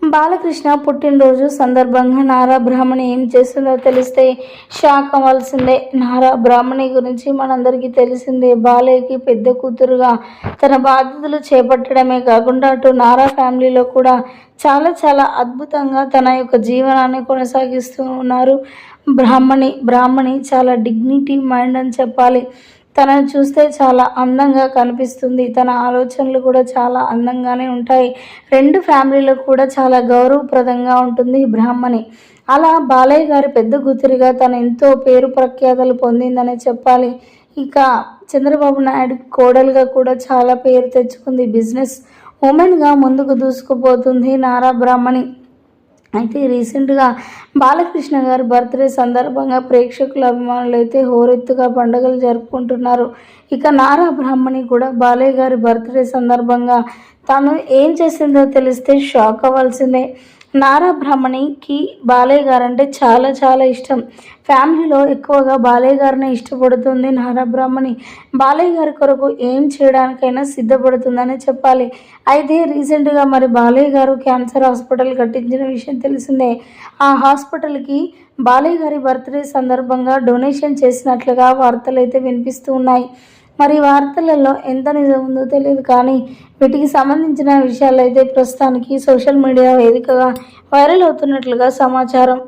బాలకృష్ణ పుట్టినరోజు సందర్భంగా నారా బ్రాహ్మణి ఏం చేస్తుందో తెలిస్తే షాక్ అవ్వాల్సిందే. నారా బ్రాహ్మణి గురించి మనందరికీ తెలిసిందే. బాలయ్యకి పెద్ద కూతురుగా తన బాధ్యతలు చేపట్టడమే కాకుండా అటు నారా ఫ్యామిలీలో కూడా చాలా చాలా అద్భుతంగా తన యొక్క జీవనాన్ని కొనసాగిస్తూ ఉన్నారు బ్రాహ్మణి చాలా డిగ్నిటీ మైండ్ అని చెప్పాలి. తనను చూస్తే చాలా అందంగా కనిపిస్తుంది. తన ఆలోచనలు కూడా చాలా అందంగానే ఉంటాయి. రెండు ఫ్యామిలీలకు కూడా చాలా గౌరవప్రదంగా ఉంటుంది బ్రాహ్మణి. అలా బాలయ్య గారి పెద్ద కూతురిగా తను ఎంతో పేరు ప్రఖ్యాతలు పొందిందనే చెప్పాలి. ఇక చంద్రబాబు నాయుడు కోడలుగా కూడా చాలా పేరు తెచ్చుకుంది. బిజినెస్ ఉమెన్గా ముందుకు దూసుకుపోతుంది నారా బ్రాహ్మణి. అయితే రీసెంట్గా బాలకృష్ణ గారి బర్త్డే సందర్భంగా ప్రేక్షకుల అభిమానులు అయితే హోరెత్తుగా పండుగలు జరుపుకుంటున్నారు. ఇక నారా బ్రాహ్మణి కూడా బాలయ్య గారి బర్త్డే సందర్భంగా తను ఏం చేసిందో తెలిస్తే షాక్ అవ్వాల్సిందే. నారా బ్రాహ్మణికి బాలయ్య గారు అంటే చాలా చాలా ఇష్టం. ఫ్యామిలీలో ఎక్కువగా బాలయ్య గారిని ఇష్టపడుతుంది నారా బ్రాహ్మణి. బాలయ్య గారి కొరకు ఏం చేయడానికైనా సిద్ధపడుతుందని చెప్పాలి. అయితే రీసెంట్గా మరి బాలయ్య గారు క్యాన్సర్ హాస్పిటల్ కట్టించిన విషయం తెలిసిందే. ఆ హాస్పిటల్కి బాలయ్య గారి బర్త్డే సందర్భంగా డొనేషన్ చేసినట్లుగా వార్తలు అయితే వినిపిస్తూ ఉన్నాయి. మరి వార్తలలో ఎంత నిజం ఉందో తెలియదు, కానీ వీటికి సంబంధించిన విషయాలు అయితే ప్రస్తుతానికి సోషల్ మీడియా వేదికగా వైరల్ అవుతున్నట్లుగా సమాచారం.